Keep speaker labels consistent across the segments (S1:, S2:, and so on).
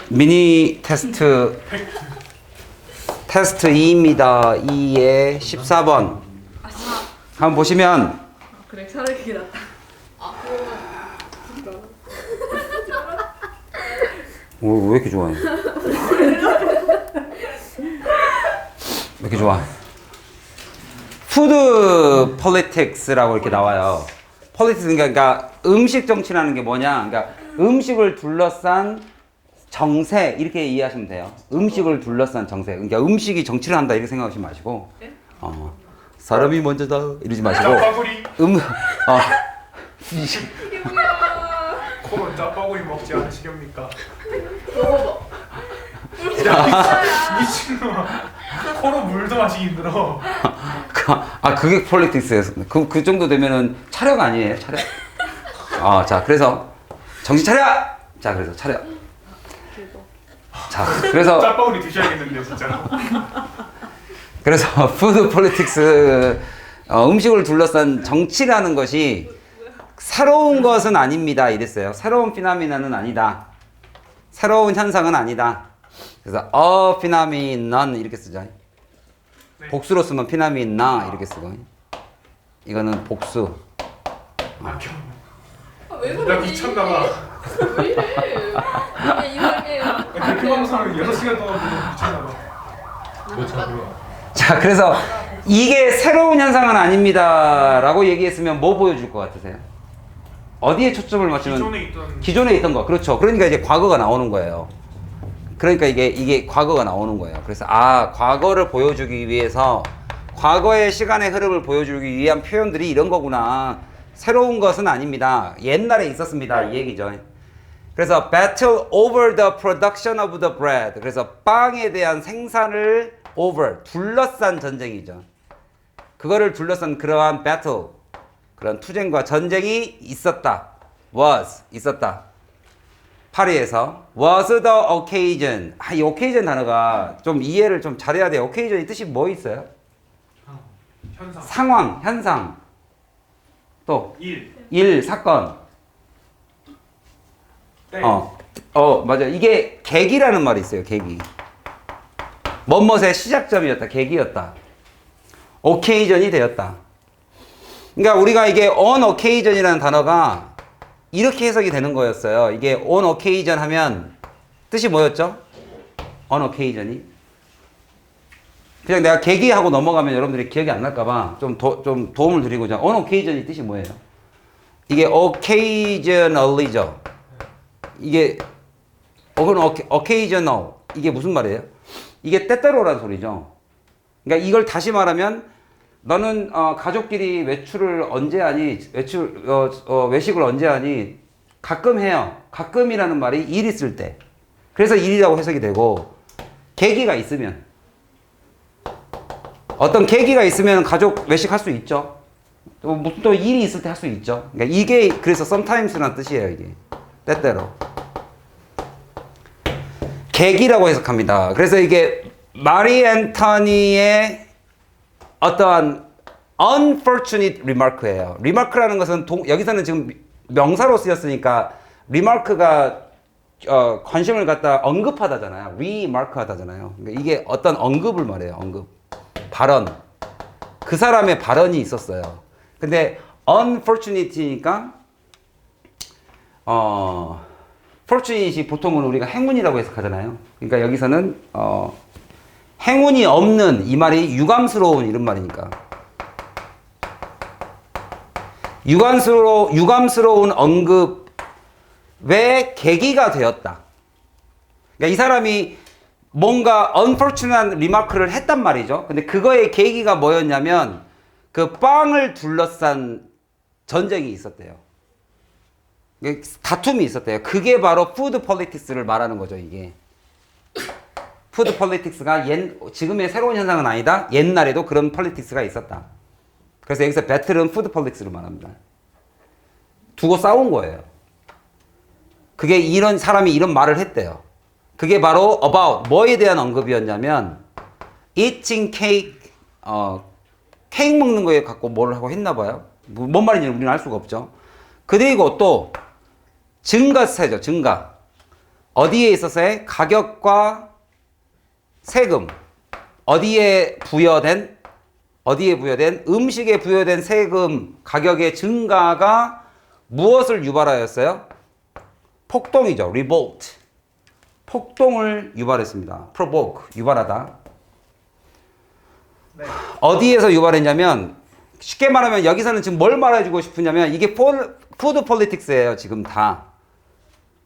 S1: 미니 테스트 테스트 2입니다. 2의 14번. 한번 보시면
S2: 그래 차라리 그게 낫다.
S1: 왜 이렇게 좋아해? 왜 이렇게 좋아? 푸드 폴리틱스라고 이렇게 나와요. 폴리틱스 그러니까 음식 정치라는 게 뭐냐? 그러니까 음식을 둘러싼 정세 이렇게 이해하시면 돼요. 음식을 둘러싼 정세. 그러니까 음식이 정치를 한다 이렇게 생각하시지 마시고, 사람이 먼저다 이러지 마시고,
S3: 코로 짜파구리 먹지 않으시렵니까?
S2: 먹어봐.
S3: 미친놈아. 코로 물도 마시기 힘들어.
S1: 그게 폴리틱스예요. 그 정도 되면은 차력 아니에요, 차력? 자, 그래서 정신 차려. 자, 그래서 차려. 자, 그래서
S3: 짜파구리 드셔야겠는데 진짜.
S1: 그래서 푸드 폴리틱스 음식을 둘러싼 정치라는 것이 새로운 것은 아닙니다. 이랬어요. 새로운 피나미나는 아니다. 새로운 현상은 아니다. 그래서 피나미넌 이렇게 쓰죠.
S3: 네.
S1: 복수로 쓰면 피나미나 이렇게 쓰고, 이거는 복수.
S2: 왜
S3: 나
S2: 그러지?
S3: 미쳤나봐.
S2: 왜 이래? 그냥 이상해.
S3: 대표 방송을 6시간 동안 보고 미쳤나봐.
S1: 자, 그래서 이게 새로운 현상은 아닙니다 라고 얘기했으면 뭐 보여줄 것 같으세요? 어디에 초점을 맞추면? 기존에 있던 거. 그렇죠. 그러니까 이제 과거가 나오는 거예요. 그러니까 이게 과거가 나오는 거예요. 그래서 과거를 보여주기 위해서, 과거의 시간의 흐름을 보여주기 위한 표현들이 이런 거구나. 새로운 것은 아닙니다. 옛날에 있었습니다. 이 얘기죠. 그래서 battle over the production of the bread. 그래서 빵에 대한 생산을 over, 둘러싼 전쟁이죠. 그거를 둘러싼 그러한 battle, 그런 투쟁과 전쟁이 있었다. was, 있었다. 파리에서 was the occasion. 이 occasion 단어가 좀 이해를 좀 잘해야 돼요. occasion이 뜻이 뭐 있어요?
S3: 현상.
S1: 상황, 현상. 또 일, 사건.
S3: 네.
S1: 맞아. 이게 계기라는 말이 있어요. 계기. 뭐뭇의 시작점이었다. 계기였다. occasion이 되었다. 그러니까 우리가 이게 on occasion이라는 단어가 이렇게 해석이 되는 거였어요. 이게 on occasion 하면 뜻이 뭐였죠? on occasion이. 그냥 내가 계기하고 넘어가면 여러분들이 기억이 안 날까봐 좀 도움을 드리고자. on occasion이 뜻이 뭐예요? 이게 occasionally죠. 이게 occasional. 이게 무슨 말이에요? 이게 때때로라는 소리죠. 그러니까 이걸 다시 말하면 너는 가족끼리 외출을 언제 하니? 외식을 언제 하니? 가끔 해요. 가끔이라는 말이 일 있을 때. 그래서 일이라고 해석이 되고, 계기가 있으면, 어떤 계기가 있으면 가족 외식할 수 있죠. 무슨 또 일이 있을 때 할 수 있죠. 그러니까 이게 그래서 sometimes라는 뜻이에요. 이게 때때로. 계기라고 해석합니다. 그래서 이게 마리 앤토니의 어떠한 unfortunate remark예요. remark라는 것은 여기서는 지금 명사로 쓰였으니까 remark가 관심을 갖다 언급하다잖아요. remark하다잖아요. 그러니까 이게 어떤 언급을 말해요. 언급. 발언. 그 사람의 발언이 있었어요. 근데 unfortunate니까 fortunate이 보통은 우리가 행운이라고 해석하잖아요. 그러니까 여기서는 행운이 없는, 이 말이 유감스러운 이런 말이니까. 유감스러운 언급의 계기가 되었다. 그러니까 이 사람이 뭔가 unfortunate remark를 했단 말이죠. 근데 그거의 계기가 뭐였냐면 그 빵을 둘러싼 전쟁이 있었대요. 다툼이 있었대요. 그게 바로 푸드 폴리틱스를 말하는 거죠, 이게. 푸드 폴리틱스가 지금의 새로운 현상은 아니다. 옛날에도 그런 폴리틱스가 있었다. 그래서 여기서 배틀은 푸드 폴리틱스를 말합니다. 두고 싸운 거예요. 그게 이런 사람이 이런 말을 했대요. 그게 바로 about 뭐에 대한 언급이었냐면 eating cake, 케이크 먹는 거에 갖고 뭘 하고 했나 봐요. 뭔 말인지 우리는 알 수가 없죠. 그리고 또 증가세죠. 증가. 어디에 있어서의 가격과 세금, 어디에 부여된 음식에 부여된 세금 가격의 증가가 무엇을 유발하였어요? 폭동이죠. revolt. 폭동을 유발했습니다. provoke, 유발하다.
S3: 네.
S1: 어디에서 유발했냐면 쉽게 말하면 여기서는 지금 뭘 말해주고 싶으냐면 이게 푸드 폴리틱스예요. 지금 다.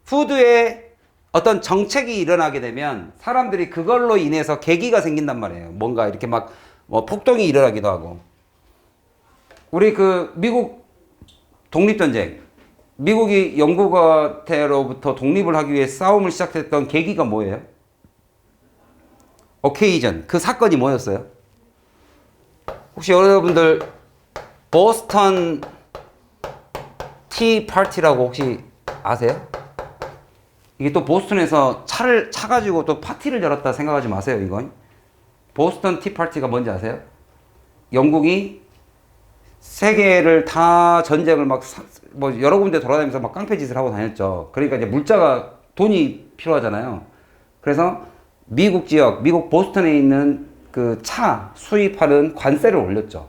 S1: 푸드에 어떤 정책이 일어나게 되면 사람들이 그걸로 인해서 계기가 생긴단 말이에요. 뭔가 이렇게 막 뭐 폭동이 일어나기도 하고. 우리 그 미국 독립전쟁, 미국이 영국한테로부터 독립을 하기 위해 싸움을 시작했던 계기가 뭐예요? 오케이전. 그 사건이 뭐였어요? 혹시 여러분들 보스턴 티 파티라고 혹시 아세요? 이게 또 보스턴에서 차를 차가지고 또 파티를 열었다 생각하지 마세요, 이건. 보스턴 티 파티가 뭔지 아세요? 영국이 세계를 다 전쟁을 막 뭐 여러 군데 돌아다니면서 막 깡패짓을 하고 다녔죠. 그러니까 이제 물자가 돈이 필요하잖아요. 그래서 미국 지역, 미국 보스턴에 있는 그 차 수입하는 관세를 올렸죠.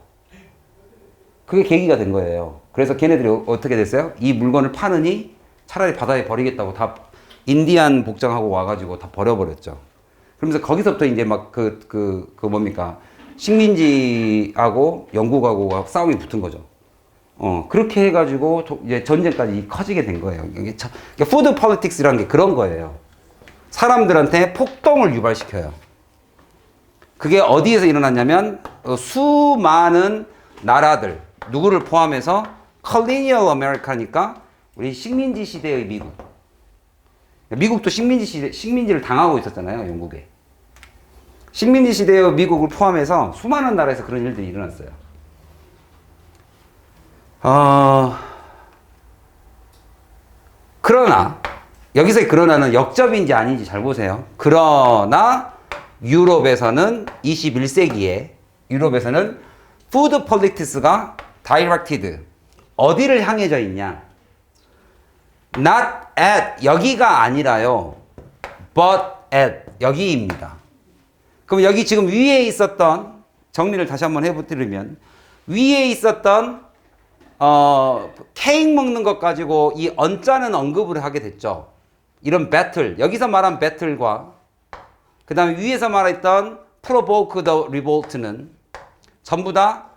S1: 그게 계기가 된 거예요. 그래서 걔네들이 어떻게 됐어요? 이 물건을 파느니 차라리 바다에 버리겠다고 다 인디안 복장하고 와가지고 다 버려버렸죠. 그러면서 거기서부터 이제 막 뭡니까? 식민지하고 영국하고 싸움이 붙은 거죠. 그렇게 해가지고 이제 전쟁까지 커지게 된 거예요. 이게 푸드 폴리틱스라는 게 그런 거예요. 사람들한테 폭동을 유발시켜요. 그게 어디에서 일어났냐면 수많은 나라들, 누구를 포함해서 컬리니얼 아메리카니까 우리 식민지 시대의 미국. 미국도 식민지를 당하고 있었잖아요, 영국에. 식민지 시대의 미국을 포함해서 수많은 나라에서 그런 일들이 일어났어요. 그러나 여기서의 그러나는 역접인지 아닌지 잘 보세요. 그러나 유럽에서는 21세기에 유럽에서는 푸드 폴리틱스가 다이렉티드 어디를 향해져 있냐? Not at 여기가 아니라요. But at 여기입니다. 그럼 여기 지금 위에 있었던 정리를 다시 한번 해드리면 위에 있었던 케이크 먹는 것 가지고 이 언짢은 언급을 하게 됐죠. 이런 배틀 여기서 말한 배틀과 그 다음에 위에서 말했던 provoke the revolt는 전부 다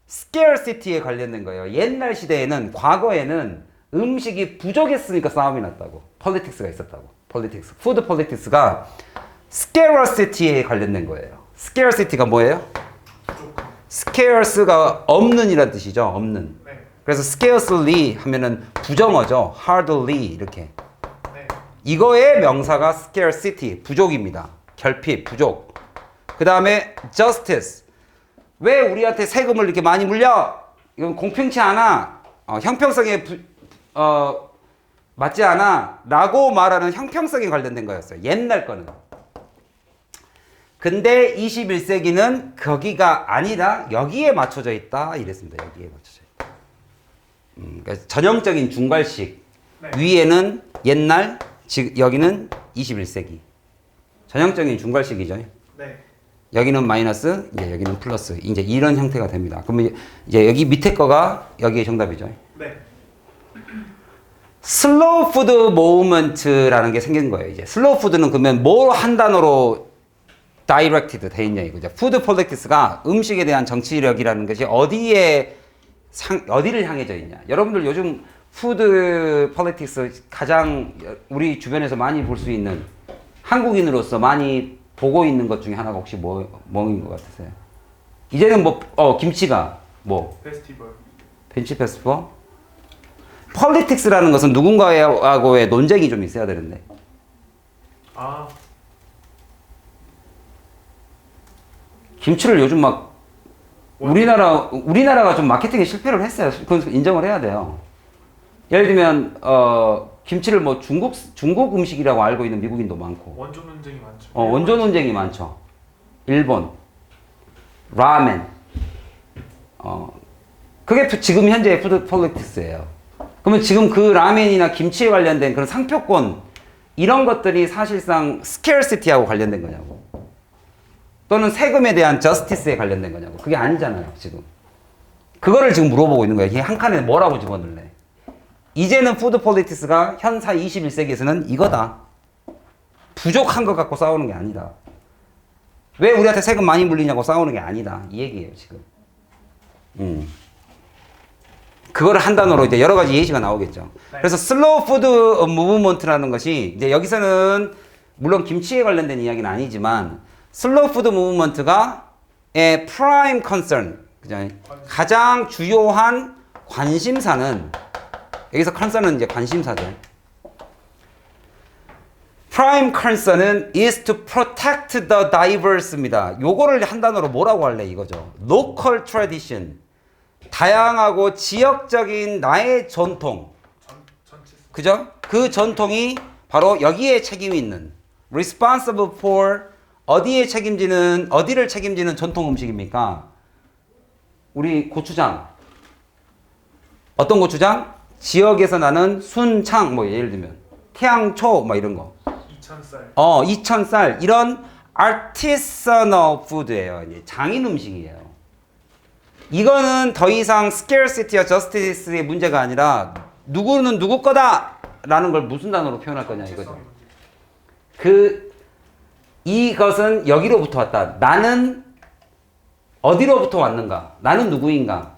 S1: scarcity에 관련된 거예요. 옛날 시대에는 과거에는 음식이 부족했으니까 싸움이 났다고. 폴리틱스가 있었다고. 푸드 폴리틱스가 scarcity에 관련된 거예요. scarcity가 뭐예요? scarce가 없는 이란 뜻이죠. 없는.
S3: 네.
S1: 그래서 scarcely 하면은 부정어죠. hardly 이렇게.
S3: 네.
S1: 이거의 명사가 scarcity, 부족입니다. 결핍, 부족. 그 다음에 justice. 왜 우리한테 세금을 이렇게 많이 물려? 이건 공평치 않아. 형평성에 맞지 않아. 라고 말하는 형평성에 관련된 거였어요. 옛날 거는. 근데 21세기는 거기가 아니라 여기에 맞춰져 있다. 이랬습니다. 여기에 맞춰져 있다. 그러니까 전형적인 중괄식.
S3: 네.
S1: 위에는 옛날, 여기는 21세기. 전형적인 중괄식이죠.
S3: 네.
S1: 여기는 마이너스, 이제 여기는 플러스. 이제 이런 형태가 됩니다. 그러면 이제 여기 밑에 거가 여기에 정답이죠.
S3: 네.
S1: 슬로우 푸드 모브먼트라는 게 생긴 거예요. 이제 슬로우 푸드는 그러면 뭘 한 단어로 다이렉티드 돼 있냐 이거죠. 푸드 폴리틱스가 음식에 대한 정치력이라는 것이 어디를 향해져 있냐. 여러분들 요즘 푸드 폴리틱스 가장 우리 주변에서 많이 볼 수 있는 한국인으로서 많이 보고 있는 것 중에 하나가 혹시 뭐인 것 같으세요? 이제는 김치가
S3: 페스티벌.
S1: 벤치 페스티벌? 폴리틱스라는 것은 누군가하고의 논쟁이 좀 있어야 되는데. 김치를 요즘 막 우리나라가 좀 마케팅에 실패를 했어요. 그건 인정을 해야 돼요. 예를 들면 김치를 중국 음식이라고 알고 있는 미국인도 많고.
S3: 원조 논쟁이 많죠.
S1: 원조 논쟁이 많죠. 일본 라멘. 그게 지금 현재의 푸드 폴리틱스예요. 그러면 지금 그 라멘이나 김치에 관련된 그런 상표권 이런 것들이 사실상 scarcity하고 관련된 거냐고. 또는 세금에 대한 justice에 관련된 거냐고. 그게 아니잖아요, 지금. 그거를 지금 물어보고 있는 거예요. 이게 한 칸에 뭐라고 집어넣을래? 이제는 푸드 폴리틱스가 현사 21세기에서는 이거다. 부족한 것 갖고 싸우는 게 아니다. 왜 우리한테 세금 많이 물리냐고 싸우는 게 아니다. 이 얘기예요, 지금. 그거를 한 단어로 이제 여러 가지 예시가 나오겠죠. 그래서 슬로우 푸드 무브먼트라는 것이 이제 여기서는 물론 김치에 관련된 이야기는 아니지만 슬로우 푸드 무브먼트가 프라임 컨선, 그죠? 가장 주요한 관심사는 여기서 컨선은 이제 관심사죠. 프라임 컨선은 is to protect the diverse입니다. 요거를 한 단어로 뭐라고 할래 이거죠. local tradition. 다양하고 지역적인 나의 전통. 그죠? 그 전통이 바로 여기에 책임이 있는 responsible for 어디를 책임지는 전통 음식입니까? 우리 고추장. 어떤 고추장? 지역에서 나는 순창 뭐 예를 들면 태양초 뭐 이런 거. 이천쌀 이런 artisanal food예요. 이제 장인 음식이에요. 이거는 더 이상 scarcity와 justice의 문제가 아니라 누구는 누구 거다 라는 걸 무슨 단어로 표현할 거냐 이거죠. 이것은 여기로부터 왔다. 나는 어디로부터 왔는가? 나는 누구인가?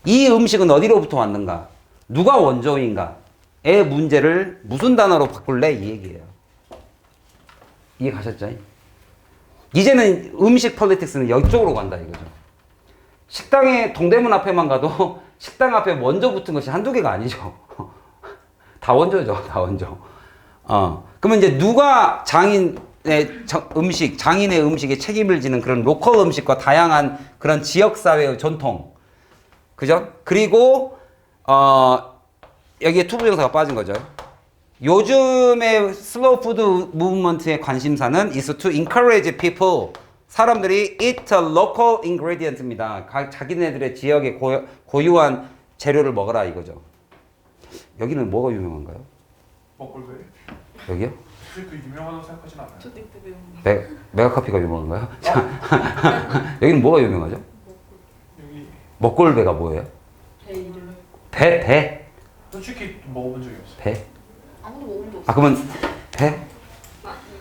S1: 이 음식은 어디로부터 왔는가? 누가 원조인가? 의 문제를 무슨 단어로 바꿀래? 이 얘기예요. 이해 가셨죠? 이제는 음식 폴리틱스는 이쪽으로 간다 이거죠. 식당에 동대문 앞에만 가도 식당 앞에 먼저 붙은 것이 한두 개가 아니죠. 다 원조죠. 다 원조. 그러면 이제 누가 장인의 음식에 책임을 지는 그런 로컬 음식과 다양한 그런 지역사회의 전통. 그죠? 그리고, 여기에 투부정사가 빠진 거죠. 요즘의 슬로우 푸드 무브먼트의 관심사는 is to encourage people. 사람들이 eat a local ingredient입니다. 자기네들의 지역에 고유한 재료를 먹어라 이거죠. 여기는 뭐가 유명한가요?
S3: 먹골배.
S1: 여기요?
S3: 그래도 유명하다고 생각하진 않아요.
S2: 저 땡땡.
S1: 메가커피가 유명한가요? 여기는 뭐가 유명하죠?
S3: 여기
S1: 먹골배가 뭐예요?
S2: 배 이름.
S1: 배?
S3: 솔직히 먹어본 적이 없어요.
S1: 배?
S2: 아무도 먹은 적 없어.
S1: 그러면 배?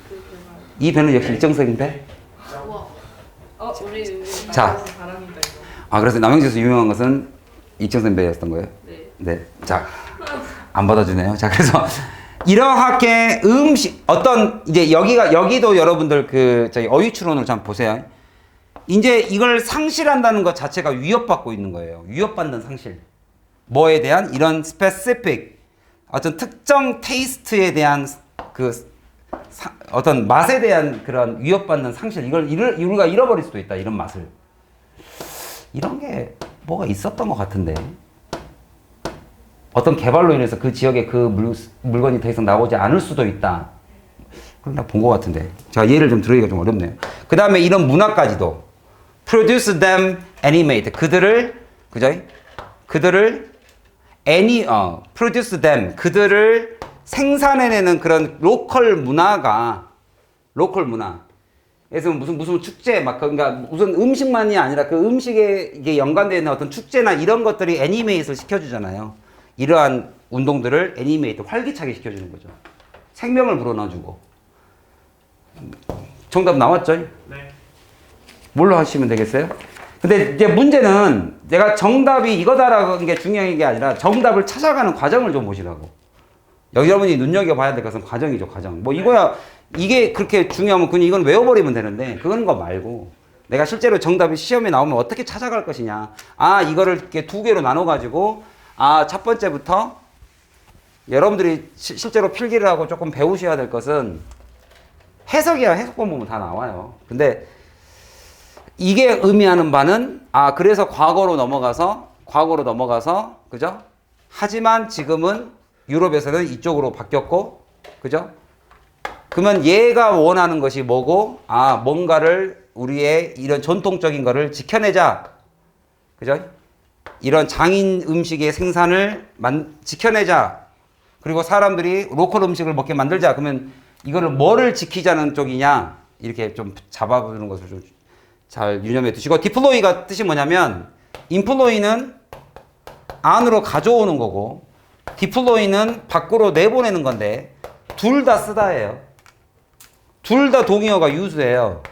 S2: 그
S1: 이 배는 역시 일정적인 배?
S2: 우와. 우리
S1: 자.
S2: 나라에서 바람이다 이거.
S1: 그래서 남양주에서 유명한 것은 이정선 배였던 거예요?
S2: 네.
S1: 네. 자, 안 받아주네요. 자, 그래서 이러하게 이제 여기도 여러분들 저희 어휘 추론을 좀 보세요. 이제 이걸 상실한다는 것 자체가 위협받고 있는 거예요. 위협받는 상실. 뭐에 대한 이런 specific 어떤 특정 테이스트에 대한 어떤 맛에 대한 그런 위협받는 상실. 우리가 잃어버릴 수도 있다. 이런 맛을. 이런 게 뭐가 있었던 것 같은데. 어떤 개발로 인해서 그 지역에 그 물건이 더 이상 나오지 않을 수도 있다. 그런 본 것 같은데. 자, 예를 좀 들으기가 좀 어렵네요. 그 다음에 이런 문화까지도. produce them animate. produce them. 그들을 생산해내는 그런 로컬 문화. 그래서 무슨 축제, 그러니까 무슨 음식만이 아니라 그 음식에 이게 연관되어 있는 어떤 축제나 이런 것들이 애니메이트를 시켜주잖아요. 이러한 운동들을 애니메이트, 활기차게 시켜주는 거죠. 생명을 불어넣어주고. 정답 나왔죠?
S3: 네.
S1: 뭘로 하시면 되겠어요? 근데 이제 문제는 내가 정답이 이거다라는 게 중요한 게 아니라 정답을 찾아가는 과정을 좀 보시라고. 여러분이 눈여겨봐야 될 것은 과정이죠, 과정. 이게 그렇게 중요하면 그냥 이건 외워버리면 되는데, 그런 거 말고, 내가 실제로 정답이 시험에 나오면 어떻게 찾아갈 것이냐. 이거를 이렇게 두 개로 나눠가지고, 첫 번째부터 여러분들이 실제로 필기를 하고 조금 배우셔야 될 것은 해석이야. 해석본 보면 다 나와요. 근데 이게 의미하는 바는, 그래서 과거로 넘어가서, 그죠? 하지만 지금은 유럽에서는 이쪽으로 바뀌었고, 그죠? 그러면 얘가 원하는 것이 뭐고, 뭔가를 우리의 이런 전통적인 거를 지켜내자. 그죠? 이런 장인 음식의 생산을 지켜내자. 그리고 사람들이 로컬 음식을 먹게 만들자. 그러면 이거를 뭐를 지키자는 쪽이냐 이렇게 좀 잡아보는 것을 좀 잘 유념해 두시고, 디플로이가 뜻이 뭐냐면 인플로이는 안으로 가져오는 거고 디플로이는 밖으로 내보내는 건데 둘 다 쓰다예요. 둘 다 동의어가 유수예요.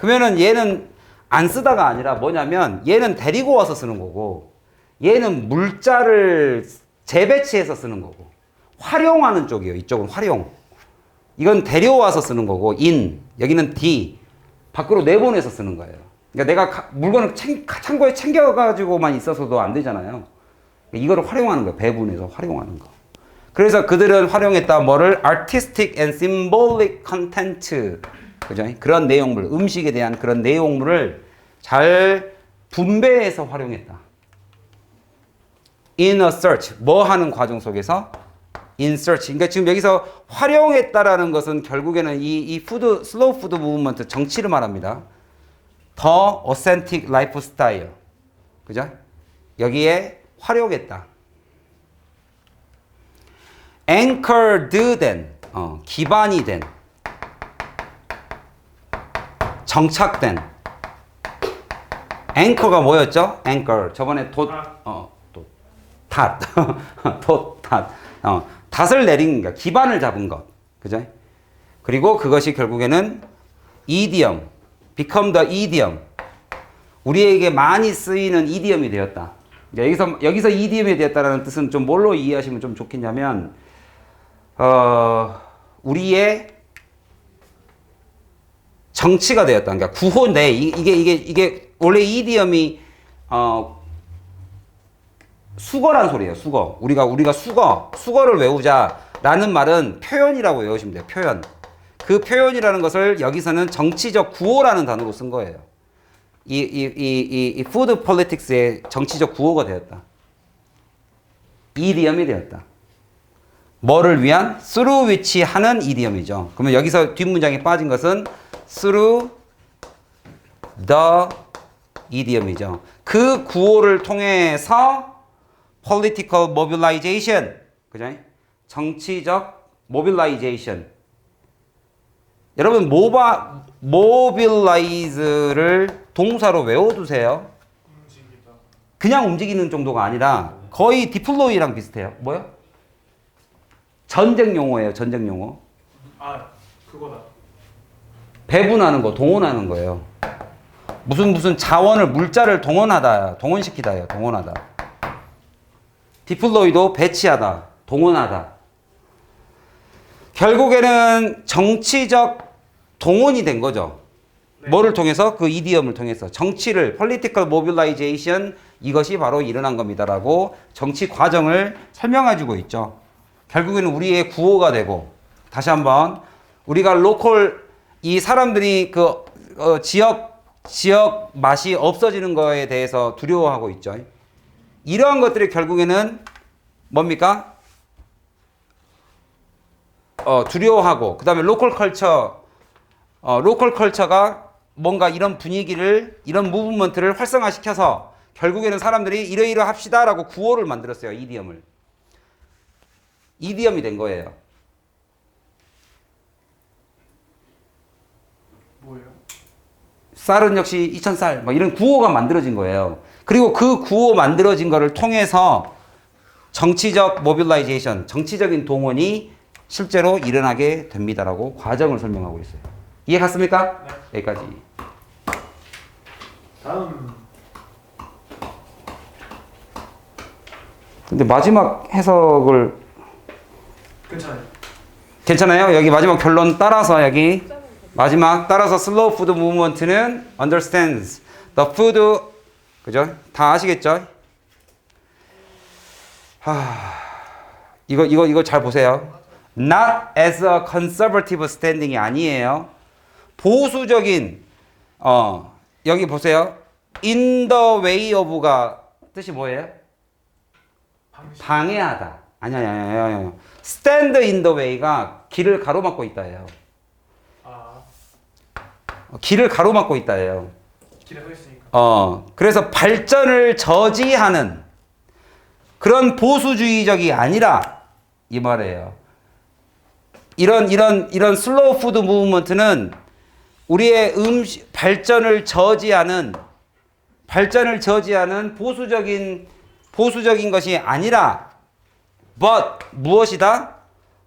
S1: 그러면은 얘는 안 쓰다가 아니라 뭐냐면 얘는 데리고 와서 쓰는 거고 얘는 물자를 재배치해서 쓰는 거고 활용하는 쪽이에요. 이쪽은 활용. 이건 데려와서 쓰는 거고 여기는 D 밖으로 내보내서 쓰는 거예요. 그러니까 내가 물건을 창고에 챙겨가지고만 있어서도 안 되잖아요. 이거를 활용하는 거예요. 배분해서 활용하는 거. 그래서 그들은 활용했다 뭐를 artistic and symbolic content, 그죠? 그런 내용물, 음식에 대한 그런 내용물을 잘 분배해서 활용했다. in a search, 뭐 하는 과정 속에서 in search. 그러니까 지금 여기서 활용했다라는 것은 결국에는 이 푸드, 슬로우 푸드 무브먼트 정치를 말합니다. The authentic lifestyle, 그죠? 여기에 활용했다. anchored 된, 기반이 된, 정착된. anchor가 뭐였죠? anchor. 저번에 닷. 닷을 내린 거, 기반을 잡은 것. 그죠? 그리고 그것이 결국에는 idiom, become the idiom. 우리에게 많이 쓰이는 idiom이 되었다. 여기서 idiom이 되었다라는 뜻은 좀 뭘로 이해하시면 좀 좋겠냐면, 우리의 정치가 되었다. 그러니까 구호내. 이게 원래 idiom이, 수거란 소리예요. 수거. 우리가 수거를 외우자라는 말은 표현이라고 외우시면 돼요. 표현. 그 표현이라는 것을 여기서는 정치적 구호라는 단어로 쓴 거예요. 이 푸드 폴리틱스의 정치적 구호가 되었다. 이디엄이 되었다. 뭐를 위한? through which 하는 이디엄이죠. 그러면 여기서 뒷문장에 빠진 것은 through the 이디엄이죠. 그 구호를 통해서 political mobilization, 그죠? 정치적 mobilization. 여러분 mobilize를 동사로 외워두세요.
S3: 움직이다.
S1: 그냥 움직이는 정도가 아니라 거의 deploy랑 비슷해요. 뭐요? 전쟁 용어예요. 전쟁 용어.
S3: 아, 그거다.
S1: 배분하는 거, 동원하는 거예요. 무슨 자원을, 물자를 동원시키다예요. 동원하다. deploy도 배치하다, 동원하다. 결국에는 정치적 동원이 된 거죠.
S3: 네.
S1: 뭐를 통해서? 그 이디엄을 통해서. 정치를, political mobilization, 이것이 바로 일어난 겁니다라고 정치 과정을 설명해주고 있죠. 결국에는 우리의 구호가 되고, 다시 한번, 우리가 로컬, 이 사람들이 지역 맛이 없어지는 거에 대해서 두려워하고 있죠. 이러한 것들이 결국에는 뭡니까? 두려워하고, 그 다음에 로컬 컬처가 뭔가 이런 분위기를, 이런 무브먼트를 활성화시켜서 결국에는 사람들이 이러이러합시다 라고 구호를 만들었어요. 이디엄을. 이디엄이 된 거예요.
S3: 뭐예요?
S1: 쌀은 역시 2000쌀, 뭐 이런 구호가 만들어진 거예요. 그리고 그 구호 만들어진 거를 통해서 정치적 모빌라이제이션, 정치적인 동원이 실제로 일어나게 됩니다라고 과정을 설명하고 있어요. 이해 갔습니까?
S3: 네.
S1: 여기까지.
S3: 다음.
S1: 근데 마지막 해석을
S3: 괜찮아요.
S1: 괜찮아요? 여기 마지막 결론 따라서 여기 마지막 따라서 슬로우 푸드 무브먼트는 understands the food, 그죠? 다 아시겠죠? 이거 잘 보세요. Not as a conservative standing이 아니에요. 보수적인, 여기 보세요. In the way of가 뜻이 뭐예요? 방해하다. 아니야. Stand in the way가 길을 가로막고 있다예요.
S3: 아,
S1: 길을 가로막고 있다예요.
S3: 길에 서 있으니까.
S1: 그래서 발전을 저지하는 그런 보수주의적이 아니라 이 말이에요. 이런 슬로우 푸드 무브먼트는 우리의 발전을 저지하는 보수적인 것이 아니라 but 무엇이다?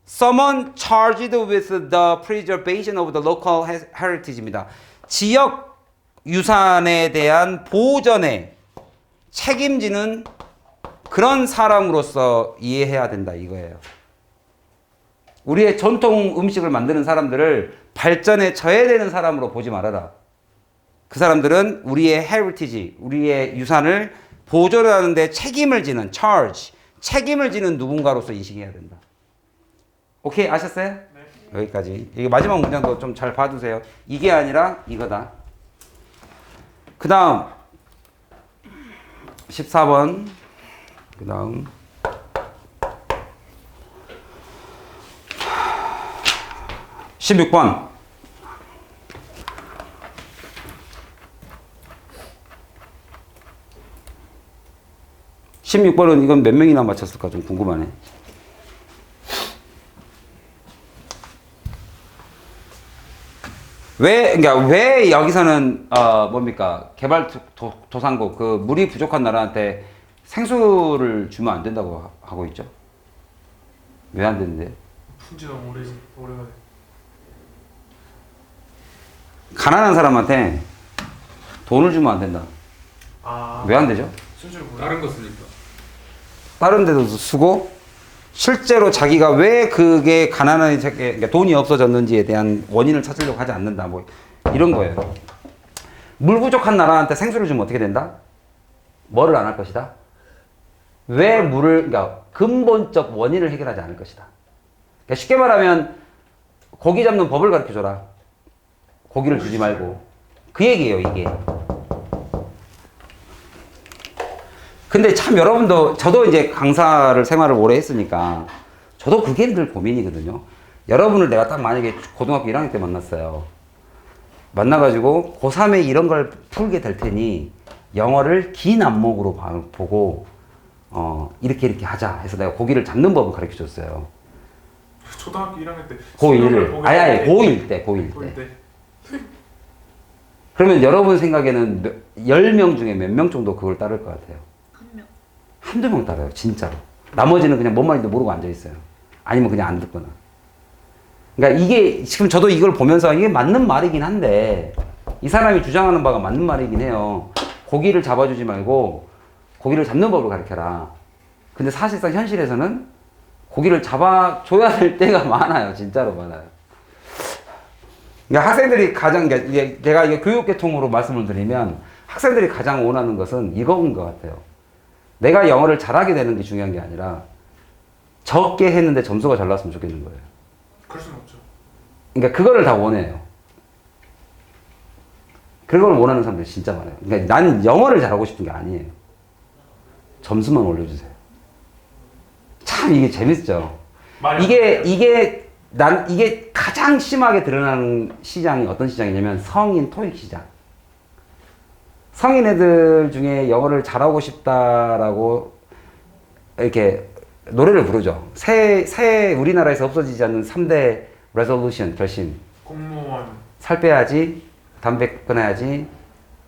S1: Someone charged with the preservation of the local heritage입니다. 지역 유산에 대한 보전에 책임지는 그런 사람으로서 이해해야 된다 이거예요. 우리의 전통 음식을 만드는 사람들을 발전에 저해되는 사람으로 보지 말아라. 그 사람들은 우리의 heritage, 우리의 유산을 보존하는 데 책임을 지는 책임을 지는 누군가로서 인식해야 된다. 오케이, 아셨어요?
S3: 네.
S1: 여기까지. 이게 마지막 문장도 좀 잘 봐두세요. 이게 아니라 이거다. 그 다음 14번. 그 다음 16번. 16번은 이건 몇 명이나 맞췄을까 좀 궁금하네. 왜 여기서는 뭡니까? 개발도상국 그 물이 부족한 나라한테 생수를 주면 안 된다고 하고 있죠? 왜 안 되는데?
S3: 품질 너무 오래가 돼.
S1: 가난한 사람한테 돈을 주면 안 된다. 왜 안 되죠?
S3: 순수를
S4: 다른 거 쓰니까.
S1: 다른 데도 쓰고 실제로 자기가 왜 그게 가난한 그러니까 돈이 없어졌는지에 대한 원인을 찾으려고 하지 않는다. 뭐 이런 거예요. 물 부족한 나라한테 생수를 주면 어떻게 된다? 뭐를 안 할 것이다? 왜 물을 그러니까 근본적 원인을 해결하지 않을 것이다. 그러니까 쉽게 말하면 고기 잡는 법을 가르쳐 줘라. 고기를 주지 말고. 그 얘기예요, 이게. 근데 참 여러분도 저도 이제 강사를 생활을 오래 했으니까 저도 그게 늘 고민이거든요. 여러분을 내가 딱 만약에 고등학교 1학년 때 만났어요. 만나가지고 고3에 이런 걸 풀게 될 테니 영어를 긴 안목으로 보고 이렇게 하자 해서 내가 고기를 잡는 법을 가르쳐 줬어요.
S3: 초등학교 1학년 때
S1: 고1을 아니 고1 때 그러면 여러분 생각에는 10명 중에 몇 명 정도 그걸 따를 것 같아요? 한두 명 따라요, 진짜로. 나머지는 그냥 뭔 말인지 모르고 앉아있어요. 아니면 그냥 안 듣거나. 그러니까 이게, 지금 저도 이걸 보면서 이게 맞는 말이긴 한데, 이 사람이 주장하는 바가 맞는 말이긴 해요. 고기를 잡아주지 말고, 고기를 잡는 법을 가르쳐라. 근데 사실상 현실에서는 고기를 잡아줘야 될 때가 많아요. 진짜로 많아요. 그러니까 학생들이 가장, 내가 이게 교육계통으로 말씀을 드리면, 학생들이 가장 원하는 것은 이거인 것 같아요. 내가 영어를 잘하게 되는 게 중요한 게 아니라 적게 했는데 점수가 잘 나왔으면 좋겠는 거예요.
S3: 그럴 수는 없죠.
S1: 그러니까 그거를 다 원해요. 그걸 원하는 사람들이 진짜 많아요. 그러니까 난 영어를 잘하고 싶은 게 아니에요. 점수만 올려주세요. 참 이게 재밌죠. 이게 가장 심하게 드러나는 시장이 어떤 시장이냐면 성인 토익 시장. 성인 애들 중에 영어를 잘하고 싶다라고 이렇게 노래를 부르죠. 새 우리나라에서 없어지지 않는 3대 레졸루션 결심.
S3: 공무원.
S1: 살 빼야지, 담배 끊어야지,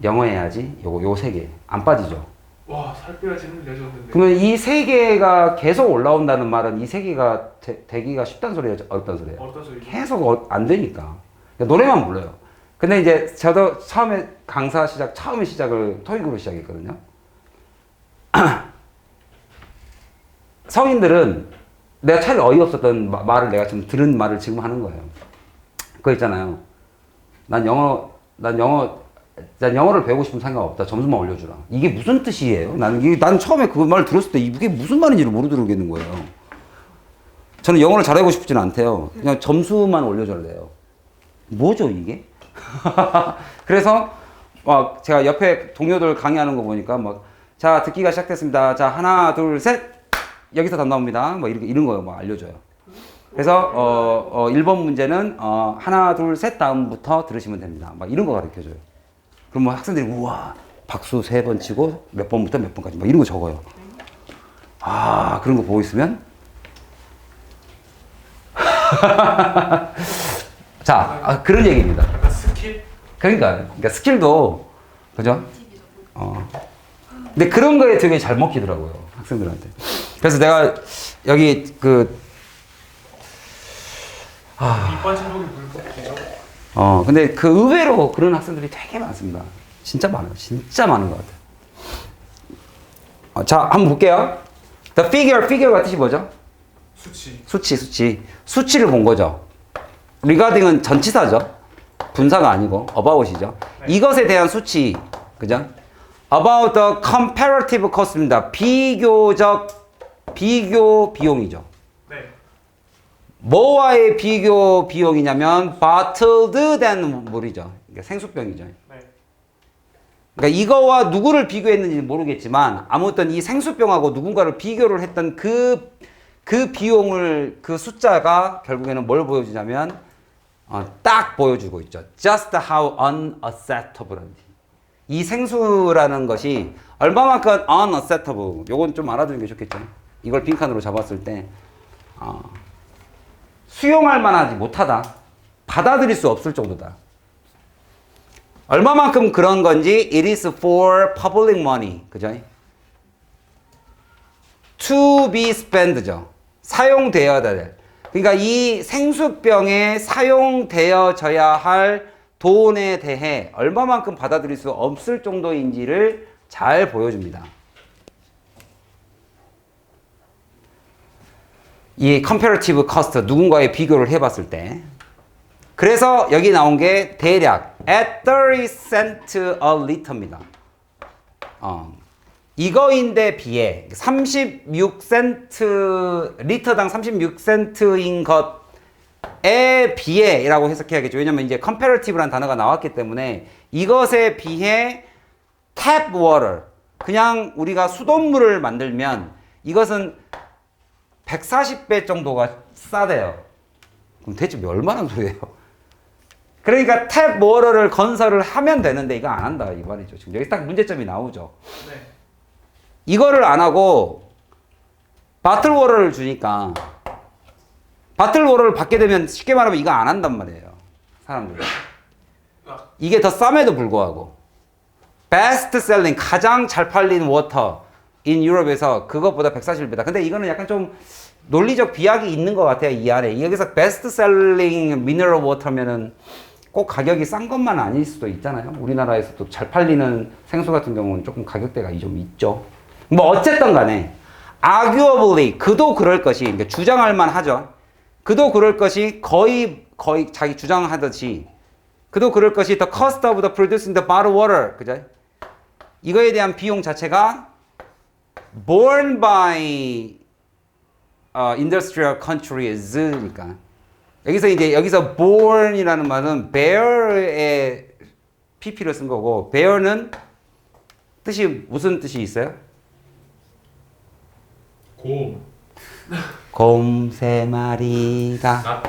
S1: 영어 해야지. 요거 세 개. 안 빠지죠.
S3: 와, 살 빼야지는 레전드인데.
S1: 그러면 이 세 개가 계속 올라온다는 말은 이 세 개가 되기가 쉽단 소리예요, 어렵단 소리예요?
S3: 어떤 소리?
S1: 계속 안 되니까. 노래만 불러요. 근데 이제 저도 처음에 처음에 시작을 토익으로 시작했거든요. 성인들은 내가 차라리 어이없었던 말을 내가 지금 들은 말을 지금 하는 거예요. 그거 있잖아요. 난 영어를 배우고 싶으면 상관없다. 점수만 올려주라. 이게 무슨 뜻이에요? 나는 처음에 그 말 들었을 때 이게 무슨 말인지를 모르겠는 거예요. 저는 영어를 잘하고 싶지는 않대요. 그냥 점수만 올려줘야 돼요. 뭐죠, 이게? 그래서 막 제가 옆에 동료들 강의하는 거 보니까 자, 듣기가 시작됐습니다. 자, 하나, 둘, 셋. 여기서 답 나옵니다. 이런 거 알려줘요. 그래서 1번 문제는 하나, 둘, 셋 다음부터 들으시면 됩니다. 이런 거 가르쳐줘요. 그럼 학생들이 우와, 박수 3번 치고 몇 번부터 몇 번까지 이런 거 적어요. 그런 거 보고 있으면 자, 그런 얘기입니다.
S3: 약간 스킬?
S1: 그러니까 스킬도 그죠? 근데 그런 거에 되게 잘 먹히더라고요, 학생들한테. 그래서 내가 여기
S3: 이과진독이 물폭이요?
S1: 근데 그 의외로 그런 학생들이 되게 많습니다. 진짜 많아요. 진짜 많은 것 같아요. 자, 한번 볼게요. The figure가 뜻이 뭐죠?
S3: 수치.
S1: 수치를 본 거죠. regarding은 전치사죠. 분사가 아니고 about이죠.
S3: 네.
S1: 이것에 대한 수치, 그죠? About the comparative cost입니다. 비교 비용이죠.
S3: 네.
S1: 뭐와의 비교 비용이냐면 bottled than 물이죠. 그러니까 생수병이죠.
S3: 네.
S1: 그러니까 이거와 누구를 비교했는지 모르겠지만 아무튼 이 생수병하고 누군가를 비교를 했던 그 비용을 그 숫자가 결국에는 뭘 보여주냐면 딱 보여주고 있죠. Just how unacceptable인지. 이 생수라는 것이 얼마만큼 unacceptable. 요건 좀 알아두는 게 좋겠죠. 이걸 빈칸으로 잡았을 때 수용할 만하지 못하다. 받아들일 수 없을 정도다. 얼마만큼 그런 건지 it is for public money. 그죠? to be spent죠. 사용되어야 될. 그러니까 이 생수병에 사용되어져야 할 돈에 대해 얼마만큼 받아들일 수 없을 정도인지를 잘 보여줍니다. 이 comparative cost, 누군가의 비교를 해봤을 때. 그래서 여기 나온 게 대략 at 30 cent a liter입니다. 이거인데 비해 36센트, 리터당 36센트인 것에 비해 라고 해석해야겠죠. 왜냐면 이제 comparative라는 단어가 나왔기 때문에 이것에 비해 tap water, 그냥 우리가 수돗물을 만들면 이것은 140배 정도가 싸대요. 그럼 대체 얼마나 소리예요? 그러니까 탭 워터를 건설을 하면 되는데 이거 안 한다 이 말이죠. 지금 여기 딱 문제점이 나오죠.
S3: 네.
S1: 이거를 안 하고 바틀 워터를 주니까 바틀 워터를 받게 되면 쉽게 말하면 이거 안 한단 말이에요. 사람들이. 이게 더 쌈에도 불구하고 베스트 셀링, 가장 잘 팔린 워터 인 유럽에서 그것보다 140배다. 근데 이거는 약간 좀 논리적 비약이 있는 것 같아요. 이 안에. 여기서 베스트 셀링 미너럴 워터면은 꼭 가격이 싼 것만 아닐 수도 있잖아요. 우리나라에서도 잘 팔리는 생수 같은 경우는 조금 가격대가 좀 있죠. 뭐 어쨌든 간에 arguably 그도 그럴 것이, 그러니까 주장할 만하죠. 그도 그럴 것이 거의 자기 주장하듯이 그도 그럴 것이 the cost of the producing the bottled water, 그죠? 이거에 대한 비용 자체가 borne by industrial countries니까. 여기서 borne이라는 말은 bear의 pp를 쓴 거고, bear는 뜻이 무슨 뜻이 있어요? 곰 세 마리가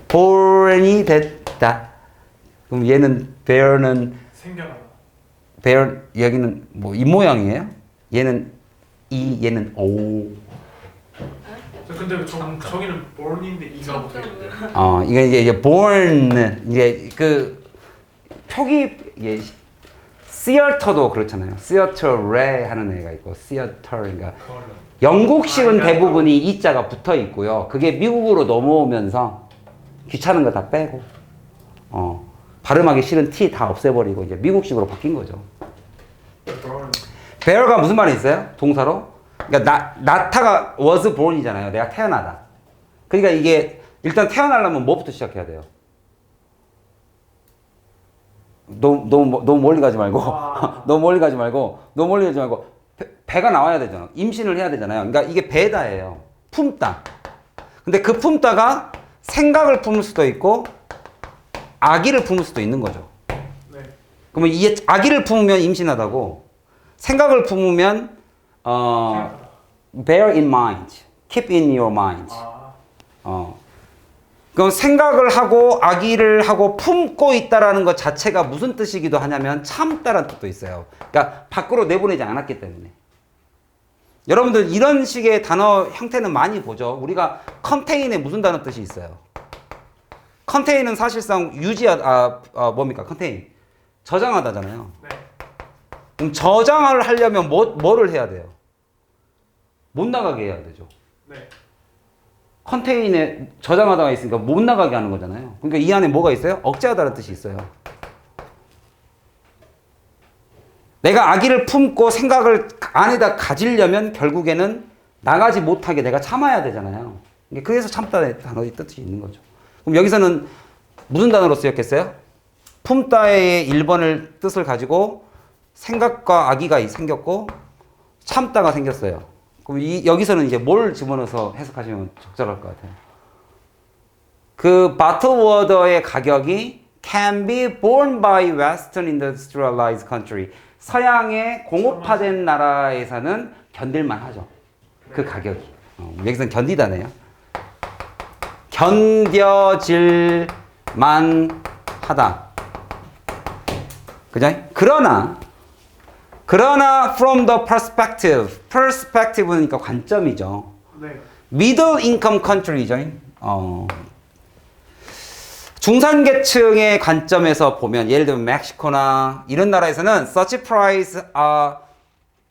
S1: born이 됐다. 그럼 얘는 bear는
S3: 생겨나.
S1: bear 여기는 뭐 입 모양이에요? 얘는 이, 얘는 오.
S3: 근데 저기는 born인데 이가 붙어있는데.
S1: 이게 이제 born, 이제 그 표기, 이게 theater도 그렇잖아요. theatre 하는 애가 있고 theater, 그러니까 영국식은 대부분이 이 자가 붙어 있고요. 그게 미국으로 넘어오면서 귀찮은 거 다 빼고, 발음하기 싫은 T 다 없애버리고 이제 미국식으로 바뀐 거죠. bear가 무슨 말이 있어요? 동사로? 그러니까 나타가 was born이잖아요. 내가 태어나다. 그러니까 이게 일단 태어나려면 뭐부터 시작해야 돼요? 너무 멀리 가지 말고 너무 멀리 가지 말고 배가 나와야 되잖아. 임신을 해야 되잖아요. 그러니까 이게 배다예요. 품다. 근데 그 품다가 생각을 품을 수도 있고 아기를 품을 수도 있는 거죠.
S3: 네.
S1: 그러면 이 아기를 품으면 임신하다고, 생각을 품으면 bear in mind, keep in your mind. 그럼 생각을 하고 아기를 하고 품고 있다라는 것 자체가 무슨 뜻이기도 하냐면 참다라는 뜻도 있어요. 그러니까 밖으로 내보내지 않았기 때문에. 여러분들 이런 식의 단어 형태는 많이 보죠. 우리가 컨테인에 무슨 단어 뜻이 있어요? 컨테인은 사실상 뭡니까? 컨테인. 저장하다잖아요.
S3: 네.
S1: 그럼 저장을 하려면 뭐를 해야 돼요? 못 나가게 해야 되죠.
S3: 네.
S1: 컨테인에 저장하다가 있으니까 못 나가게 하는 거잖아요. 그러니까 이 안에 뭐가 있어요? 억제하다는 뜻이 있어요. 내가 아기를 품고 생각을 안에다 가지려면 결국에는 나가지 못하게 내가 참아야 되잖아요. 그래서 참다의 단어의 뜻이 있는 거죠. 그럼 여기서는 무슨 단어로 쓰였겠어요? 품다의 1번을 뜻을 가지고 생각과 아기가 생겼고 참다가 생겼어요. 그럼 여기서는 이제 뭘 집어넣어서 해석하시면 적절할 것 같아요. 그 바틀워더의 가격이 can be borne by Western industrialized country. 서양의 공업화된 나라에서는 견딜만 하죠. 그 가격이. 여기서는 견디다네요. 견뎌질만 하다. 그죠? 그러나 from the perspective니까 관점이죠.
S3: 네.
S1: middle income country죠. 중산계층의 관점에서 보면 예를 들면 멕시코나 이런 나라에서는 such price